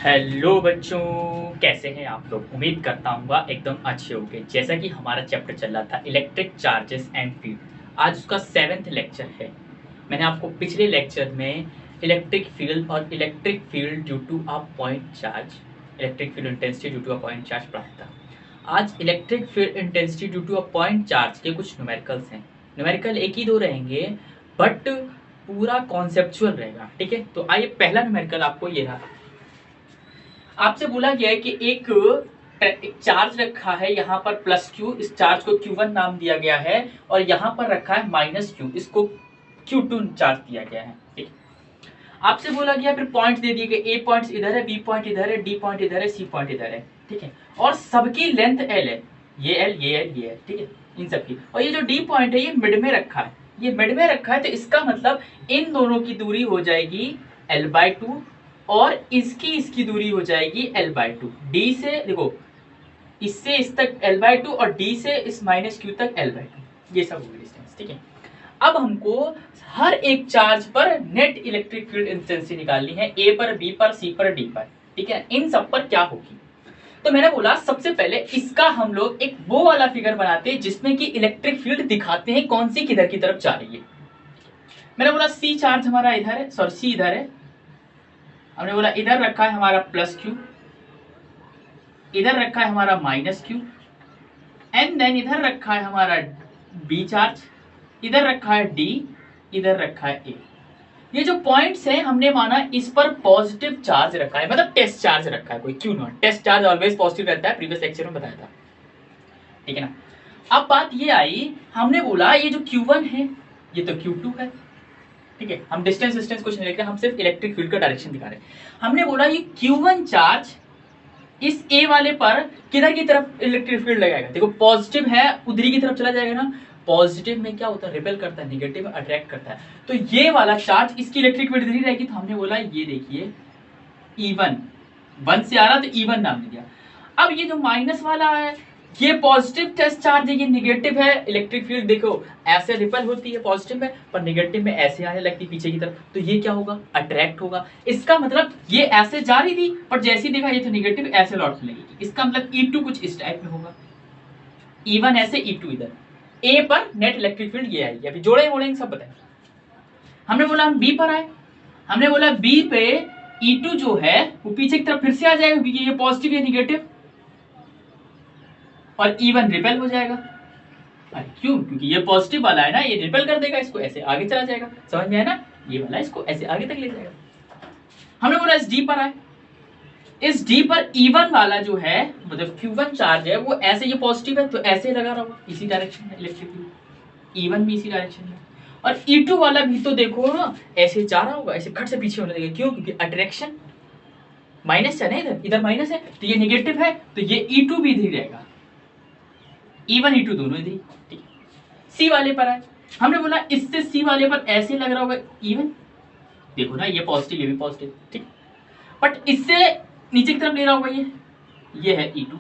Hello बच्चों, कैसे हैं आप लोग। उम्मीद करता हूँ एकदम अच्छे होंगे। जैसा कि हमारा चैप्टर चल रहा था इलेक्ट्रिक चार्जेस एंड फील्ड, आज उसका 7th लेक्चर है। मैंने आपको पिछले लेक्चर में इलेक्ट्रिक फील्ड और electric field due to a point charge, electric field intensity due to a point charge पढ़ाया था। आज electric field intensity due to a point charge के कुछ न्यूमेरिकल्स हैं। न्यूमेरिकल एक ही दो रहेंगे बट पूरा कॉन्सेप्चुअल रहेगा, ठीक है। तो आइए, पहला न्यूमेरिकल आपको ये रहा। आपसे बोला गया है कि एक चार्ज रखा है यहाँ पर प्लस क्यू, इस चार्ज को Q1 नाम दिया गया है, और यहाँ पर रखा है माइनस क्यू, इसको Q2 चार्ज दिया गया है। ठीक, आपसे बोला गया, फिर पॉइंट दे दिए गए, ए पॉइंट इधर है, बी पॉइंट इधर है, डी पॉइंट इधर है, सी पॉइंट इधर है, ठीक है। और सबकी लेंथ एल है, ये एल, ये एल, ये एल, ठीक है, इन सबकी। और ये जो डी पॉइंट है ये मिड में रखा है, ये मिड में रखा है, तो इसका मतलब इन दोनों की दूरी हो जाएगी L/2, और इसकी दूरी हो जाएगी L/2। डी से देखो, इससे इस तक L/2 और डी से इस माइनस क्यू तक L/2, ये सब होगी डिस्टेंस, ठीक है। अब हमको हर एक चार्ज पर नेट इलेक्ट्रिक फील्ड इंटेंसिटी निकालनी है, ए पर, बी पर, सी पर, डी पर, ठीक है। इन सब पर क्या होगी, तो मैंने बोला सबसे पहले इसका हम लोग एक वो वाला फिगर बनाते हैं जिसमें कि इलेक्ट्रिक फील्ड दिखाते हैं कौन सी किधर की तरफ जा रही है। मैंने बोला सी चार्ज हमारा इधर है, सॉरी सी इधर है, हमने बोला इधर रखा है हमारा प्लस क्यू, इधर रखा है हमारा माइनस क्यू, एंड देन इधर रखा है हमारा बी चार्ज, इधर रखा है डी, इधर रखा है ए। ये जो पॉइंट्स हैं हमने माना इस पर पॉजिटिव चार्ज रखा है, मतलब टेस्ट चार्ज रखा है कोई q naught. Test charge always positive रहता है, प्रीवियस लेक्चर में बताया था, ठीक है ना। अब बात ये आई, हमने बोला ये जो Q1 है ये तो Q2 है, ठीक है। हम डिस्टेंस डिस्टेंस कुछ नहीं लिख रहे, हम सिर्फ इलेक्ट्रिक फील्ड का डायरेक्शन दिखा रहे हैं। हमने बोला ये Q1 चार्ज इस ए वाले पर किधर की तरफ इलेक्ट्रिक फील्ड लगाएगा, देखो पॉजिटिव है, उधरी की तरफ चला जाएगा ना। पॉजिटिव में क्या होता है, रिपेल करता है, नेगेटिव में अट्रैक्ट करता है। तो ये वाला चार्ज इसकी इलेक्ट्रिक फील्ड इधर रहेगी, तो हमने बोला ये देखिए E1, 1 से आ रहा तो E1 नाम दिया। अब ये जो माइनस वाला है ये पॉजिटिव टेस्ट चार्ज है, ये नेगेटिव है। इलेक्ट्रिक फील्ड देखो ऐसे रिपेल होती है पॉजिटिव में, पर नेगेटिव में ऐसे आने लगती पीछे की तरफ, तो ये क्या होगा, अट्रैक्ट होगा। इसका मतलब ये ऐसे जा रही थी, पर जैसे ही देखा ये तो नेगेटिव, ऐसे लौटने लगेगी। इसका मतलब E2 कुछ इस टाइप में होगा, E1 ऐसे, E2 इधर। ए पर नेट इलेक्ट्रिक फील्ड ये आएगी। अभी जोड़े मोड़ेंगे सब बताएं। हमने बोला हम बी पर आए, हमने बोला बी पे E2 जो है वो पीछे की तरफ फिर से आ जाएगा, क्योंकि ये पॉजिटिव या निगेटिव, और E1 रिपेल हो जाएगा। अरे क्यों, क्योंकि ये पॉजिटिव वाला है ना, ये रिपेल कर देगा, इसको ऐसे आगे चला जाएगा, समझ में आया ना। ये वाला इसको ऐसे आगे तक ले जाएगा। हमने बोला इस डी पर आए, इस डी पर E1 वाला जो है, मतलब Q1 चार्ज है, वो ऐसे, ये पॉजिटिव है तो ऐसे लगा रहा होगा इसी डायरेक्शन में इलेक्ट्रिक फील्ड, E1 भी इसी डायरेक्शन में, और E2 वाला भी तो देखो ना ऐसे जा रहा होगा, ऐसे खट से पीछे होने लगेगा। क्यों, क्योंकि अट्रैक्शन माइनस है ना, इधर इधर माइनस है, तो ये नेगेटिव है, तो ये E2 भी इधर रहेगा, E1 E2 दोनों इधर, ठीक। सी वाले पर आए, हमने बोला इससे सी वाले पर ऐसे लग रहा होगा E1, देखो ना ये पॉजिटिव, ये भी पॉजिटिव, ठीक। बट इससे नीचे की तरफ ले रहा होगा ये है E2।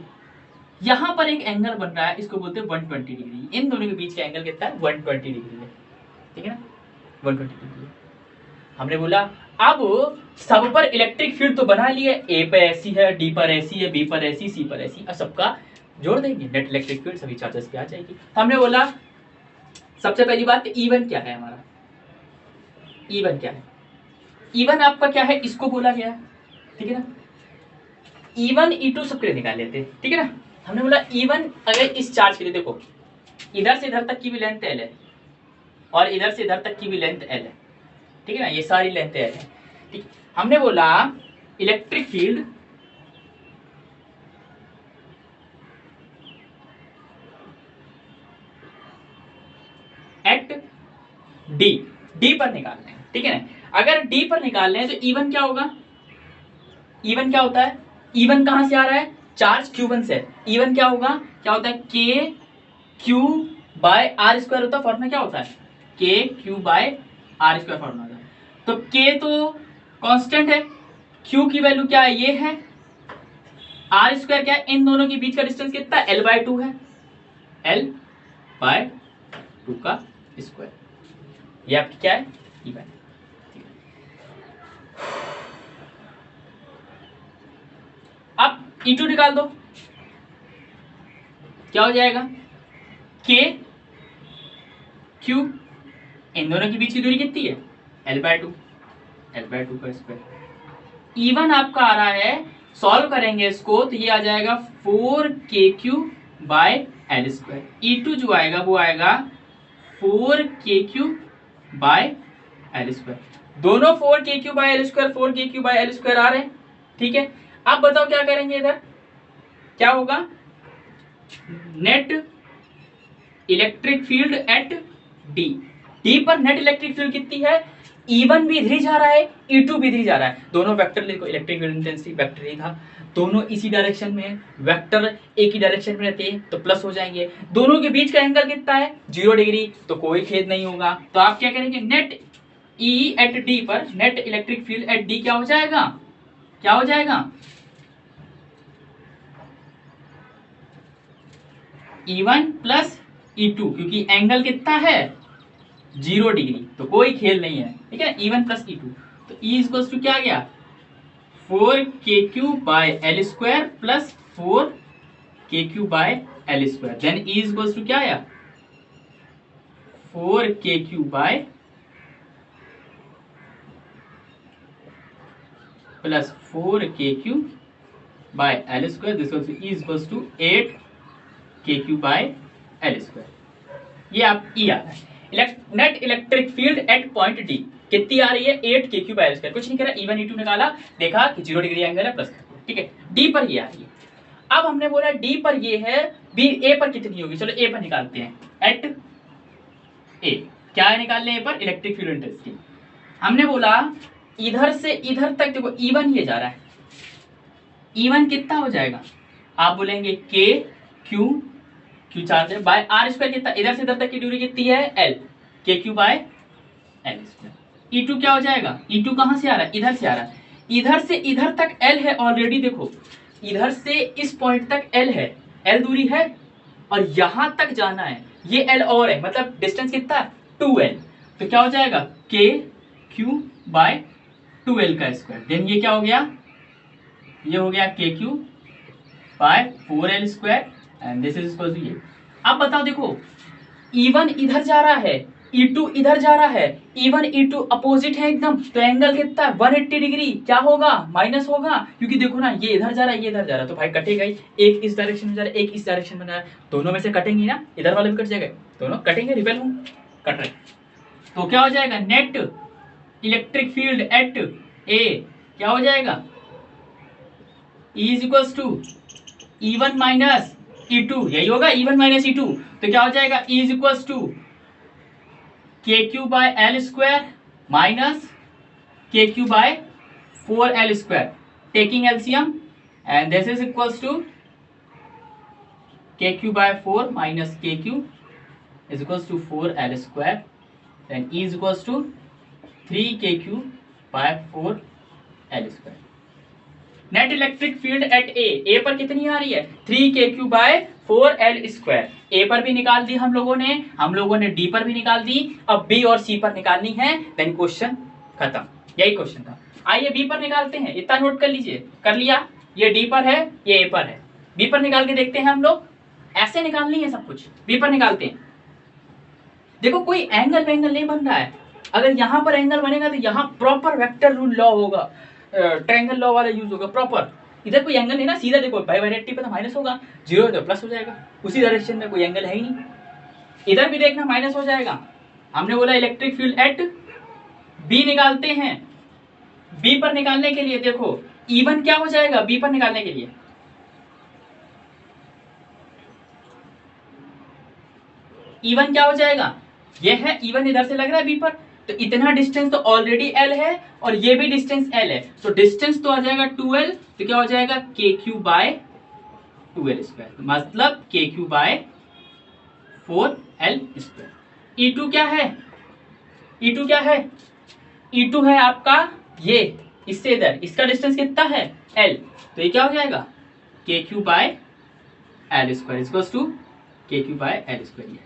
यहां पर एक एंगल बन रहा है, इसको बोलते हैं 120 डिग्री। इन दोनों के बीच का एंगल कितना है, 120 डिग्री है, ठीक है ना, 120 डिग्री। हमने बोला अब सब पर इलेक्ट्रिक फील्ड तो बना लिए, ए पर ऐसी है, डी पर ऐसी है, बी पर ऐसी, सी पर ऐसी, और सबका जोड़ देंगे, नेट इलेक्ट्रिक फील्ड सभी चार्जेस पे आ जाएगी। हमने बोला सबसे पहली बात E1 क्या है हमारा, E1 क्या है, E1 आपका क्या है, इसको बोला गया, ठीक है ना। E1 E2 सबके लिए निकाल लेते हैं, ठीक है ना। हमने बोला E1 अगर इस चार्ज के लिए देखो, इधर से इधर तक की भी लेंथ L है, और इधर से इधर तक की भी लेंथ L है, ठीक है ना, ये सारी लेंथ L है, ठीक। हमने बोला इलेक्ट्रिक फील्ड एट डी पर निकालना है, ठीक है ना। अगर डी पर निकालना है तो E1 क्या होगा, E1 क्या होता है, E1 कहां से आ रहा है, चार्ज Q1 से, E1 क्या होगा, क्या होता है, के क्यू बाय आर स्क्वायर होता है, फॉर्मूला क्या होता है, के Q by are square formula होता है। तो के तो कांस्टेंट है, क्यू की वैल्यू क्या है, ये है, आर स्क्वायर क्या है, इन दोनों के बीच का डिस्टेंस कितना है, L/2 है, L/2 का स्क्वायर, ये आपकी क्या है, E1। E2 निकाल दो, क्या हो जाएगा K क्यूब, इन दोनों के बीच की दूरी कितनी है L/2, L/2 का स्क्वायर। E1 आपका आ रहा है, सॉल्व करेंगे इसको तो ये आ जाएगा 4k³/L²। E2 जो आएगा वो आएगा 4k³/L²। दोनों 4k³/L², 4k³/L² आ रहे हैं, ठीक है। अब बताओ क्या करेंगे, इधर क्या होगा, net electric field eight D पर नेट इलेक्ट्रिक फील्ड कितनी है, E1 भी इधर ही जा रहा है, E2 भी इधर ही जा रहा है, दोनों वेक्टर लिखो, इलेक्ट्रिक फील्ड इंटेंसिटी वेक्टर ही था, दोनों इसी डायरेक्शन में है, वेक्टर एक ही डायरेक्शन में रहते हैं तो प्लस हो जाएंगे, दोनों के बीच का एंगल कितना है 0 डिग्री, तो कोई खेद नहीं होगा। तो आप क्या करेंगे, नेट E एट डी पर net electric field eight D क्या हो जाएगा, क्या हो जाएगा E1 प्लस E2, क्योंकि एंगल कितना है 0 डिग्री, तो कोई खेल नहीं है, ठीक है। E1 प्लस E2, तो E इक्वल्स टू क्या आ गया 4k³/L² plus 4k³/L², then E equals to क्या आया 4k³ plus 4k³/L², this equals to E equals to 8k³/L²। ये आप E आता है। Net electric field at point D कितनी आ रही है 8k³/L², कुछ नहीं करा, E1 E2 निकाला, देखा कि 0 डिग्री एंगल है, प्लस, ठीक है। डी पर ये आ रही है, अब हमने बोला डी पर ये है, बी ए पर कितनी होगी, चलो ए पर निकालते हैं, एट ए क्या है निकालने, ए पर इलेक्ट्रिक फील्ड इंटेंसिटी। हमने बोला इधर से इधर तक देखो E1 ये जा रहा है, E1 कितना हो जाएगा, आप बोलेंगे के क्यू चार्ज है बाय R² कितना, इधर से इधर तक की दूरी कितनी है L, k³/L²। E2 क्या हो जाएगा, E2 कहां से आ रहा है, इधर से आ रहा है, इधर से इधर तक L है ऑलरेडी, देखो इधर से इस पॉइंट तक L है, L दूरी है, और यहां तक जाना है, ये L और है, मतलब डिस्टेंस कितना 2L, तो क्या हो जाएगा k³/2L का स्क्वायर, देन ये क्या हो गया, ये हो गया k³/4L² and this is equal to ये। अब बताओ देखो E1 इधर जा रहा है, E2 इधर जा रहा है, E1 E2 अपोजिट है एकदम, तो एंगल कितना है 180 डिग्री, क्या होगा माइनस होगा, क्योंकि देखो ना ये इधर जा रहा है, ये इधर जा रहा है, तो भाई कटेगा ही, एक इस डायरेक्शन में जा रहा है, एक इस डायरेक्शन में जा रहा है, दोनों में से कटेंगे ना, इधर वाले भी कट जाएगा, दोनों कटेंगे, रिपेल हों, कट रहे, तो क्या हो जाएगा net electric field at A क्या हो जाएगा E is equals to E1 minus E2, यही होगा E1 माइनस E2, तो क्या हो जाएगा E is equals to k³/L² minus k³/4L², taking LCM and this is equals to k³/4 minus k³ is equals to 4L², then E is equals to 3k³/4L²। Net electric field at A पर कितनी आ रही है 3k³/4L², ए पर भी निकाल दी हम लोगों ने डी पर भी निकाल दी, अब बी और सी पर निकालनी है, देन क्वेश्चन खत्म, यही क्वेश्चन था। आइए बी पर निकालते हैं, इतना नोट कर लीजिए, कर लिया, ये डी पर है, ये ए पर है, बी पर निकाल के देखते हैं हम लोग, ऐसे निकालनी है सब कुछ, बी पर निकालते हैं। देखो कोई एंगल वेंगल नहीं बन रहा है, अगर यहाँ पर एंगल बनेगा तो यहाँ प्रॉपर वेक्टर रूल लॉ होगा, ट्रायंगल लॉ वाला यूज होगा प्रॉपर, इधर कोई एंगल नहीं ना, सीधा देखो बाई वायरेक्टी पे तो माइनस होगा, 0 है तो प्लस हो जाएगा, उसी डायरेक्शन में कोई एंगल है ही नहीं, इधर भी देखना माइनस हो जाएगा। हमने बोला इलेक्ट्रिक फील्ड एट बी निकालते हैं, बी पर निकालने के लिए देखो E1 क्या हो जाएगा बी पर निकालने के लिए, E1 क्या हो जाएगा, ये है E1 इधर से लग रहा है बी पर, तो इतना डिस्टेंस तो ऑलरेडी L है और ये भी डिस्टेंस L है, तो डिस्टेंस तो आ जाएगा 2L, तो क्या हो जाएगा k³/2L², मतलब k³/4L²। E2 क्या है, E2 क्या है, E2 है आपका ये इससे इधर, इसका डिस्टेंस कितना है L, तो ये क्या हो जाएगा k³/L² इक्वल्स टू k³/L²।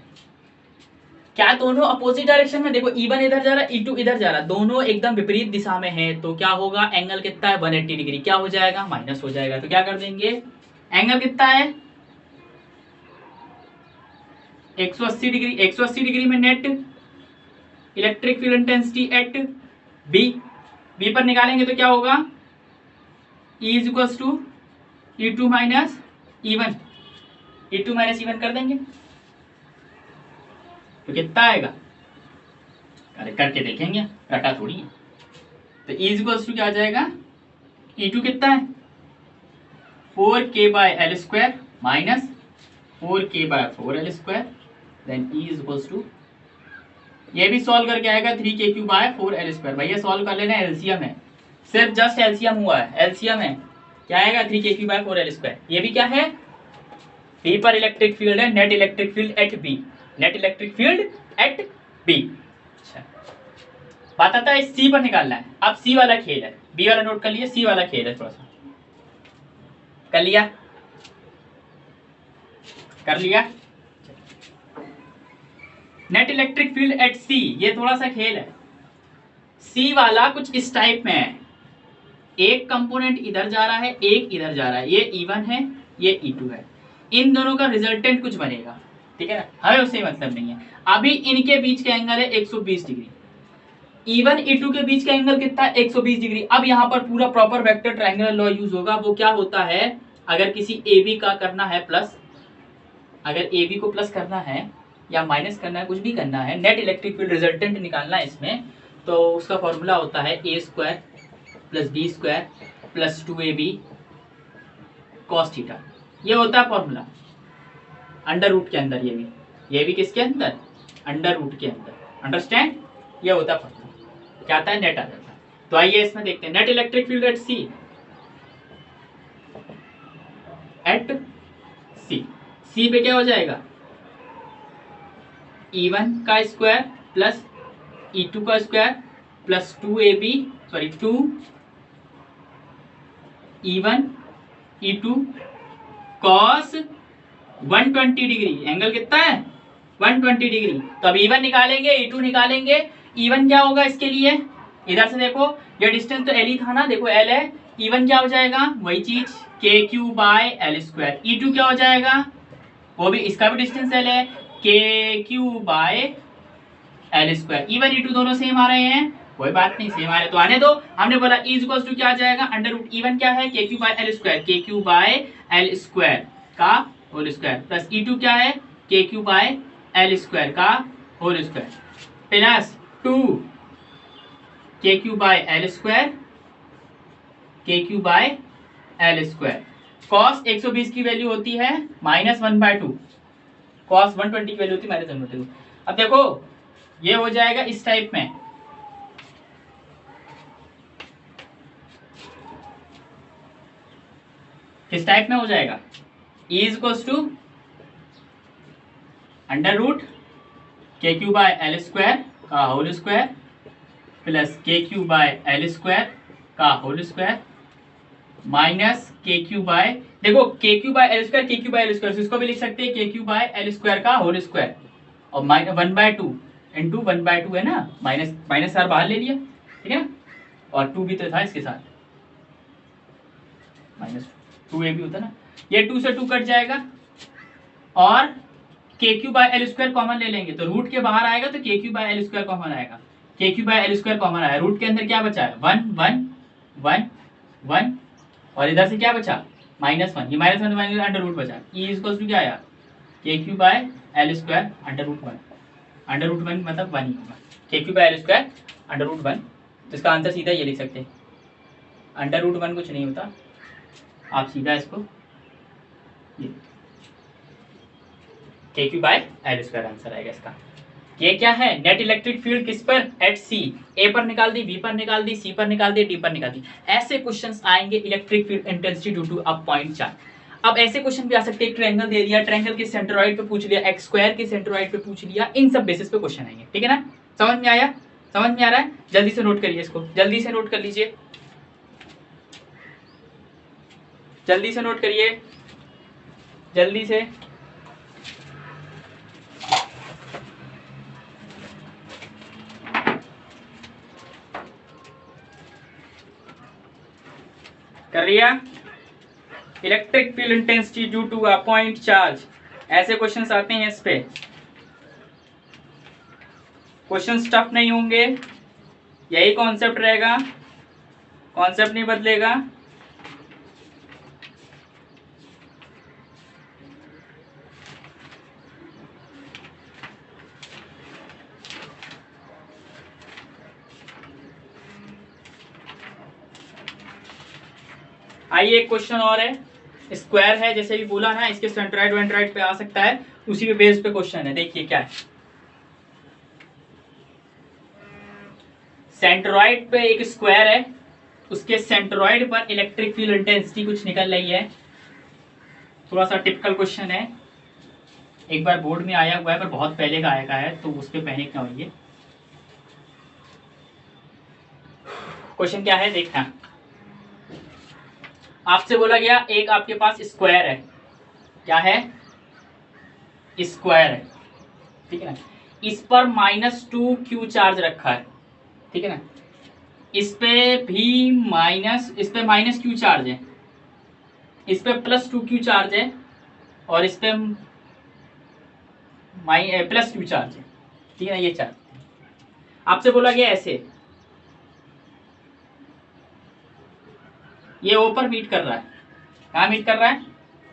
क्या दोनों अपोजिट डायरेक्शन में, देखो E1 इधर जा रहा है, E2 इधर जा रहा है, दोनों एकदम विपरीत दिशा में है, तो क्या होगा, एंगल कितना है 180 डिग्री, क्या हो जाएगा माइनस हो जाएगा। तो क्या कर देंगे, एंगल कितना है 180 डिग्री, 180 डिग्री में net electric field intensity at B पर निकालेंगे तो क्या होगा, E is equal to E2 minus E1, E2 minus E1 कर देंगे तो कितना आएगा, अरे करके देखेंगे, रटा थोड़ी है। तो E इज इक्वल टू क्या आ जाएगा, E2 कितना है 4k by L square minus 4k by 4l square, then E is equal to, ये भी सॉल्व करके आएगा 3k cube by 4l square. भैया सॉल्व कर लेना, एलसीएम है, सिर्फ जस्ट एलसीएम हुआ है, एलसीएम है, क्या आएगा 3k cube by 4l square. ये भी क्या है, बी पर इलेक्ट्रिक फील्ड है, net electric field at B, net electric field at B. अच्छा, बात आता है सी पर निकालना है। अब सी वाला खेल है, बी वाला नोट कर लिया, सी वाला खेल है, थोड़ा सा कर लिया, कर लिया। नेट इलेक्ट्रिक फील्ड एट सी, ये थोड़ा सा खेल है। सी वाला कुछ इस टाइप में है, एक कंपोनेंट इधर जा रहा है, एक इधर जा रहा है, ये E1 है, ये E2 है, इन दोनों का रिजल्टेंट कुछ बनेगा, ठीक है ना, हमें उससे मतलब नहीं है। अभी इनके बीच का एंगल है 120 डिग्री, E1 E2 के बीच का एंगल कितना है 120 डिग्री। अब यहाँ पर पूरा proper vector triangular law use होगा। वो क्या होता है, अगर किसी AB का करना है प्लस, अगर AB को प्लस करना है या माइनस करना है, कुछ भी करना है, नेट इलेक्ट्रिक फील्ड रिजल्टेंट निकालना है इसमें, तो उसका फॉर्मूला होता है a square plus b square plus 2ab cos theta, ये होता है फॉर्मूला अंडर रूट के अंदर, ये भी किसके अंदर, अंडर रूट के अंदर, अंडरस्टैंड, ये होता है फॉर्मूला, क्या आता है नेट आ जाता है। तो आइए इसमें देखते हैं, net electric field at C, at C पे क्या हो जाएगा, E1 का स्क्वायर प्लस E2 का square plus 2ab, sorry 2E1 E2 cos 120 degree, angle कितना है 120 डिग्री। तो अब E1 निकालेंगे, E2 निकालेंगे। E1 क्या होगा इसके लिए, इधर से देखो, ये डिस्टेंस तो L ही था ना, देखो L है, E1 क्या हो जाएगा वही चीज KQ by L square, E2 क्या हो जाएगा, वो भी, इसका भी डिस्टेंस L है, KQ by L square. E1 E2 दोनों सेम आ रहे हैं, कोई बात नहीं, सेम आ रहे तो आने दो। हमने बोला E इक्वल टू क्या आ जाएगा, अंडर रूट E1 क्या है KQ by L square, KQ by L square का होल स्क्वायर, प्लस E2 क्या है KQ बाय L स्क्वायर का whole square, plus 2 KQ by L square, KQ by L square. Cos 120 की value होती है -1/2, cos 120 की वैल्यू होती है -1/2। अब देखो ये हो जाएगा इस टाइप में, किस टाइप में हो जाएगा, E is equal to under root KQ by L square का whole square plus KQ by L square का whole square minus KQ by, देखो KQ by L square, KQ by L square, इसको भी लिख सकते हैं KQ बाय L स्क्वायर का whole square, और 1/2 इंटू 1/2 है ना, माइनस माइनस आर बाहर ले लिया, ठीक है ना, और 2 भी तो था इसके साथ, -2a भी होता ना, ये 2 से 2 कट जाएगा, और KQ by L square common ले लेंगे तो रूट के बाहर आएगा, तो KQ by L square common आएगा, KQ by L square common आया, रूट के अंदर क्या बचा है 1 1 1 1, और इधर से क्या बचा -1, ये -1 अंडर रूट बचा, E इक्वल टू क्या आया KQ by L square under root 1, under root 1 मतलब 1 ही होगा, KQ by L square under root 1, तो इसका आंसर सीधा ये लिख सकते हैं, अंडर रूट 1 कुछ नहीं होता, आप सीधा इसको KQ by L square answer आएगा इसका। ये क्या है, नेट इलेक्ट्रिक फील्ड किस पर, एट सी, ए पर निकाल दी, बी पर निकाल दी, सी पर निकाल दी, डी पर निकाल दी। ऐसे क्वेश्चंस आएंगे electric field intensity due to a point charge. अब ऐसे क्वेश्चन भी आ सकते हैं, ट्रायंगल दे दिया, ट्रायंगल के सेंट्रोइड पे पूछ लिया, एक्स स्क्वायर के सेंट्रोइड पे पूछ लिया, इन सब बेसिस पे क्वेश्चन आएंगे, ठीक है ना, समझ में आया, समझ में आ रहा है, जल्दी से नोट करिए इसको, जल्दी से नोट कर लीजिए, जल्दी से नोट करिए, जल्दी से। कर लिया। Electric field intensity due to a point charge, ऐसे क्वेश्चंस आते हैं इस पे। क्वेश्चंस टफ नहीं होंगे, यही कॉन्सेप्ट रहेगा, कॉन्सेप्ट नहीं बदलेगा। आइए एक क्वेश्चन और है, स्क्वायर है जैसे भी बोला ना, इसके सेंट्रॉइड वेंट्रॉइड पे आ सकता है, उसी पे बेस पे क्वेश्चन है। देखिए क्या है, सेंट्रॉइड पे एक स्क्वायर है, उसके सेंट्रॉइड पर इलेक्ट्रिक फील्ड इंटेंसिटी कुछ निकल रही है। थोड़ा सा टिपिकल क्वेश्चन है, एक बार बोर्ड में आया हुआ है पर बहुत पहले का आया है, तो उस पर पैनिक ना होइए। क्वेश्चन क्या है देखना, आपसे बोला गया एक आपके पास स्क्वायर है, क्या है, स्क्वायर है, ठीक है ना, इस पर -2q चार्ज रखा है, ठीक है ना, इस पे भी इस पे -q चार्ज है, इस पे +2q चार्ज है, और इस पे +q चार्ज है, ठीक है ना, ये चार्ज आपसे बोला गया ऐसे, ये O पर मीट कर रहा है, कहाँ मीट कर रहा है,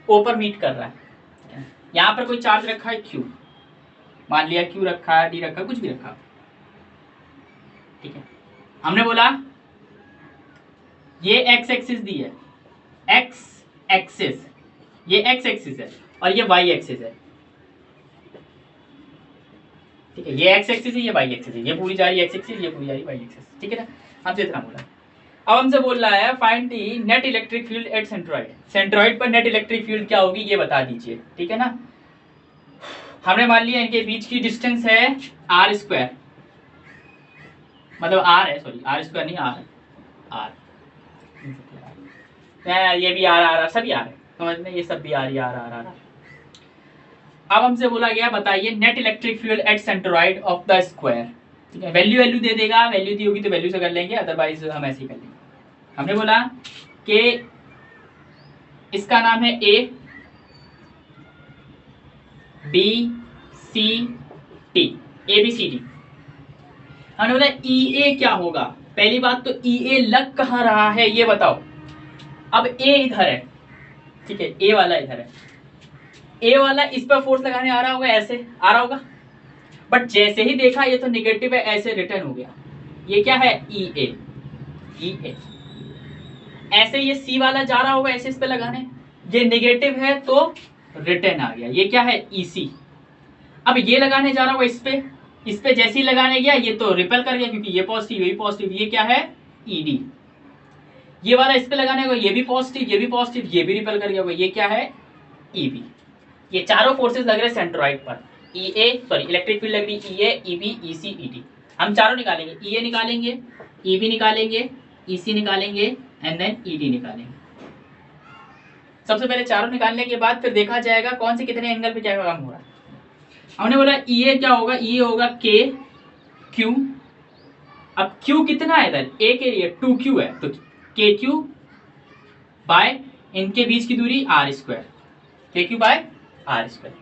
O पर मीट कर रहा है। यहाँ पर कोई चार्ज रखा है Q, मान लिया Q रखा है, D रखा है, कुछ भी रखा, ठीक है। हमने बोला ये x एक्सिस दी है, x एक्सिस, ये x एक्सिस है और ये y एक्सिस है, ठीक है, ये x एक्सिस है, ये y एक्सिस है, ये पूरी जा रही है x एक्सिस, ये पूरी जा रही है y एक्सिस, ठीक है ना। हमसे इतना बोला, अब हमसे बोल रहा है find the net electric field at centroid, centroid पर नेट इलेक्ट्रिक फील्ड क्या होगी ये बता दीजिए, ठीक है ना। हमने मान लिया इनके बीच की डिस्टेंस है r स्क्वायर, मतलब r है, सॉरी r स्क्वायर नहीं, r ये भी r सभी r है, समझ में, ये सब भी r r। अब हमसे बोला गया बताइए net electric field at centroid of the square, ठीक है, वैल्यू दे देगा, वैल्यू दी होगी तो वैल्यू से कर लेंगे, अदरवाइज हम ऐसे ही कर लेंगे। हमने बोला कि इसका नाम है A B C T, ABCD। हमने बोला EA क्या होगा, पहली बात तो EA लग कहाँ रहा है ये बताओ। अब A इधर है, ठीक है, A वाला इधर है, A वाला इस पर फोर्स लगाने आ रहा होगा, ऐसे आ रहा होगा, बट जैसे ही देखा ये तो निगेटिव है, ऐसे रिटर्न हो गया, ये क्या है EA। ऐसे ये C वाला जा रहा होगा ऐसे इस पे लगाने, ये नेगेटिव है तो रिटर्न आ गया, ये क्या है EC। अब ये लगाने जा रहा होगा इस पे जैसे ही लगाने गया ये तो रिपेल कर गया, क्योंकि ये पॉजिटिव ये पॉजिटिव, ये क्या है ED। ये वाला इस पे लगाने होगा, ये भी पॉजिटिव ये भी पॉजिटिव, ये भी रिपेल कर गया होगा, ये क्या है EB। ये चारों फोर्सेस लग रहे हैं सेंट्रॉइड पर, इलेक्ट्रिक फील्ड लग रही EA EB EC ED। हम चारों निकालेंगे, EA निकालेंगे, EB निकालेंगे, EC निकालेंगे एंड देन ED निकालेंगे। सबसे पहले चारों निकालने के बाद फिर देखा जाएगा कौन से कितने एंगल पे क्या काम हो रहा है। हमने बोला EA क्या होगा, EA होगा K Q, अब Q कितना है इधर A के लिए 2Q है, तो KQ बाय इनके बीच की दूरी R square, KQ by R square.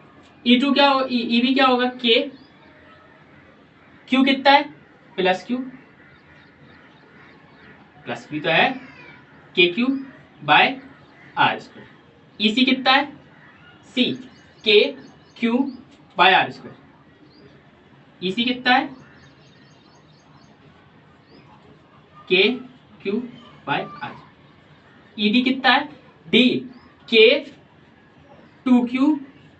E2 क्या होगा, EB क्या होगा K, Q कितना है +Q तो है KQ by R square. EC कितना है C, KQ by R square. EC कितना है KQ बाय R। ED कितना है D, K 2Q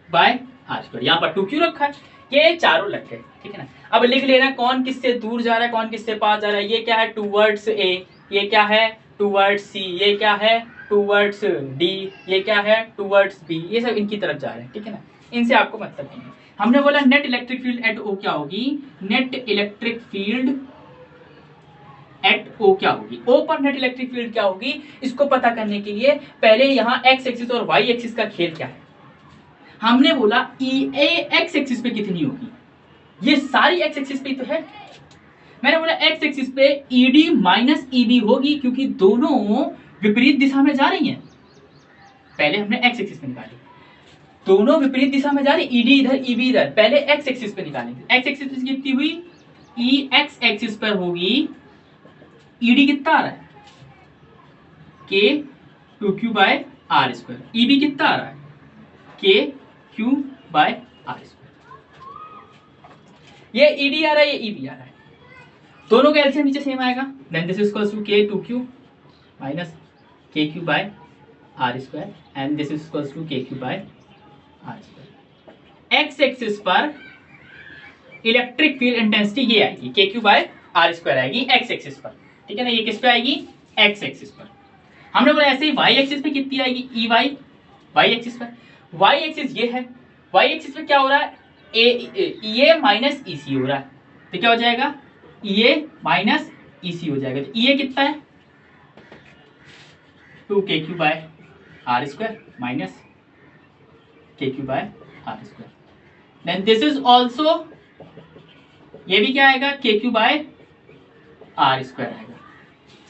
by R square, यहाँ पर 2Q रखा है, ये चारों लग गए, ठीक है ना। अब लिख लेना कौन किससे दूर जा रहा है, कौन किससे पास जा रहा है। ये क्या है टूवर्ड्स A, ये क्या है टूवर्ड्स C, ये क्या है टूवर्ड्स D, ये क्या है टूवर्ड्स B, ये सब इनकी तरफ जा रहे हैं, ठीक है ना, इनसे आपको मतलब नहीं है। हमने बोला net electric field eight O क्या होगी, net electric field eight O क्या होगी, O पर नेट इलेक्ट्रिक फील्ड क्या होगी, इसको पता करने के लिए पहले यहाँ x एक्सिस और y एक्सिस का खेल क्या है। हमने बोला EA x एक्सिस पे कितनी होगी, ये सारी x एक्सिस पे तो है। मैंने बोला x एक्सिस पे ED माइनस EB होगी, क्योंकि दोनों विपरीत दिशा में जा रही हैं। पहले हमने एक्स एक्सिस पे निकाली, दोनों विपरीत दिशा में जा रही, ईडी इधर ईबी इधर। पहले एक्स एक्सिस पे निकालेंगे, एक्स एक्सिस पे कितनी हुई, ई एक्स एक्सिस पर होगी ईडी कितना आ रहा है, K two Q by are square. EB कितना आ रहा है, के क्यू बाय आर स्क्वायर। ये ईडी आ रहा है, ये ईबी आ रहा है, दोनों का एलसीएम नीचे सेम आएगा। Then this is equals to K two Q minus K Q by are square and this is equals to K Q by are square. X axis पर इलेक्ट्रिक फील्ड इंटेंसिटी ये आएगी, K Q by are square आएगी X axis पर, ठीक है ना। ये किस पे आएगी, एक्स एक्सिस पर। हमने बोला ऐसे ही वाई एक्सिस पे कितनी आएगी, ई वाई, वाई एक्सिस पर। वाई एक्सिस ये है, वाई एक्सिस पे क्या हो रहा है, ए माइनस ई सी हो रहा है, तो क्या हो जाएगा, ए माइनस ई सी हो जाएगा। तो ए कितना है, 2 K Q by are square minus K Q by are square. Then this is also, ये भी क्या आएगा, के क्यू बाय आर स्क्वायर आएगा।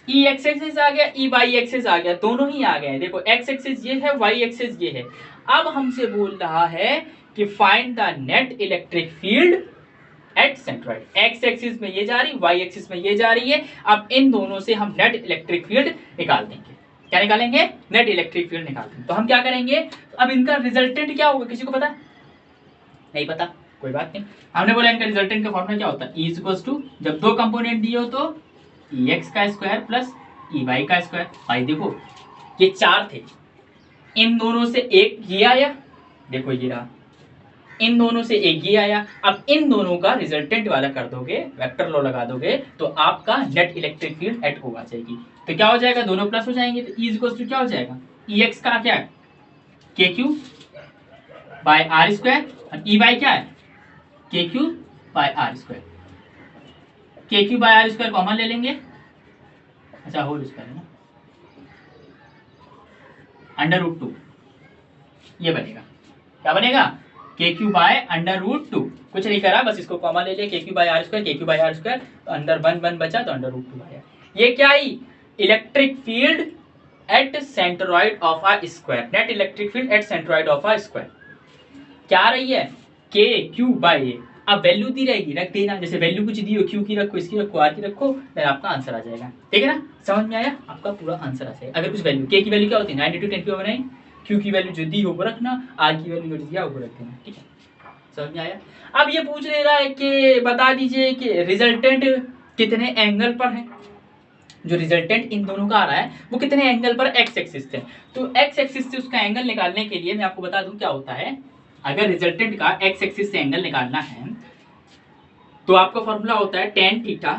ई एक्स एक्सिस आ गया, ई वाई एक्सिस आ गया, दोनों ही आ गए। देखो एक्स एक्सिस ये है, वाई एक्सिस ये है। अब हमसे बोल रहा है कि find the net electric field at centroid. X axis में ये जा रही, वाई एक्सिस में ये जा रही है। अब इन दोनों से हम नेट इलेक्ट्रिक फील्ड निकाल देंगे। क्या निकालेंगे, नेट इलेक्ट्रिक फील्ड निकाल देंगे। तो हम क्या करेंगे, अब इनका रिजल्टेंट क्या होगा, किसी को पता, नहीं पता, कोई बात नहीं। हमने बोला इनका रिजल्टेंट का फॉर्मूला क्या होता है, ई इज इक्वल्स टू, जब दो कंपोनेंट दिए हो तो ई एक्स का स्क्वायर प्लस ई वाई का स्क्वायर। भाई देखो ये चार थे, इन दोनों से एक ये आया, देखो ये रहा, इन दोनों से एक ये आया। अब इन दोनों का रिजल्टेंट वाला कर दोगे, वेक्टर लॉ लगा दोगे, तो आपका नेट इलेक्ट्रिक फील्ड एट हो जाएगी। तो क्या हो जाएगा, दोनों प्लस हो जाएंगे, तो ई इज इक्वल्स टू क्या हो जाएगा, ई एक्स का क्या है, के क्यू बाय आर स्क्वायर, और ई वाई क्या है, के Q by are square. K Q by are square common ले लेंगे, अच्छा होल स्क्वायर है ना, अंडर रूट 2 ये बनेगा, क्या बनेगा, के क्यू बाय अंडर रूट 2। कुछ नहीं करा, बस इसको कॉमन ले लिया, के Q by are square, K Q by are square, तो अंदर 1 बचा, तो अंडर रूट 2 आया। ये क्या आई, electric field at centroid of a square, net electric field at centroid of a square क्या आ रही है, के क्यू बाय ए। अब वैल्यू दी रहेगी, रख देना, जैसे वैल्यू कुछ दी हो, क्यू की रखो, इसकी रखो, आर की रखो, फिर आपका आंसर आ जाएगा, ठीक है ना। समझ में आया, आपका पूरा आंसर आ जाएगा। अगर कुछ वैल्यू, के की वैल्यू क्या होती है 92 10⁻⁹, क्यू की वैल्यू जो दी हो वो रखना, आर की वैल्यू जो दिया वो रख देना, ठीक है। समझ में आया। अब ये पूछ ले रहा है कि बता दीजिए कि रिजल्टेंट कितने एंगल पर है। जो रिजल्टेंट इन दोनों का आ रहा है वो कितने एंगल पर, एक्स एक्सिस से। तो एक्स एक्सिस से उसका एंगल निकालने के लिए मैं आपको बता दूं क्या होता है। अगर रिजल्टेंट का एक्स एक्सिस से एंगल निकालना है तो आपका फॉर्मूला होता है tan theta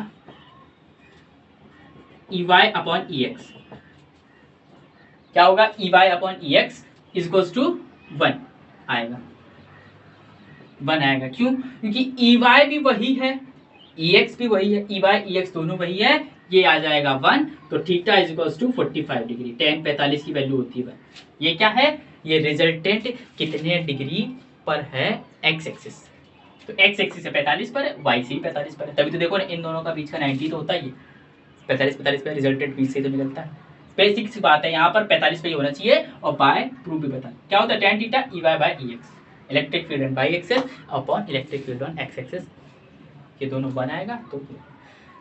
E Y upon E X. क्या होगा, E Y upon E X is equals to 1 आएगा, 1 आएगा। क्यों, क्योंकि ई वाई भी वही है, ई एक्स भी वही है, ई वाई ई एक्स दोनों वही है, ये आ जाएगा 1। तो theta is equals to 45 degree, tan 45 की वैल्यू होती है 1। ये क्या है, ये रिजल्टेंट कितने डिग्री पर है, एक्स एक्सिस। तो एक्स एक्सिस से 45 पर है, वाई से 45 पर है, तभी तो देखो ना इन दोनों का बीच का 90 तो होता ही है। 45 पर रिजल्टेंट बीच से तो निकलता है। बेसिक सी बात है, यहाँ पर 45 पे ही होना चाहिए। और बाय प्रूफ भी बता क्या होता है, tan theta E Y by E X, electric field on Y axis upon electric field on X axis, ये दोनों बनाएगा। तो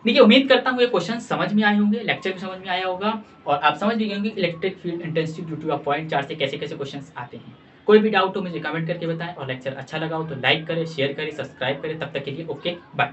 देखिए उम्मीद करता हूँ ये क्वेश्चन समझ में आए होंगे, लेक्चर भी समझ में आया होगा, और आप समझ भी गए होंगे electric field intensity due two point charge से कैसे कैसे क्वेश्चंस आते हैं। कोई भी डाउट हो मुझे कमेंट करके बताएं, और लेक्चर अच्छा लगा हो तो लाइक करें, शेयर करें, सब्सक्राइब करें। तब तक के लिए ओके बाय।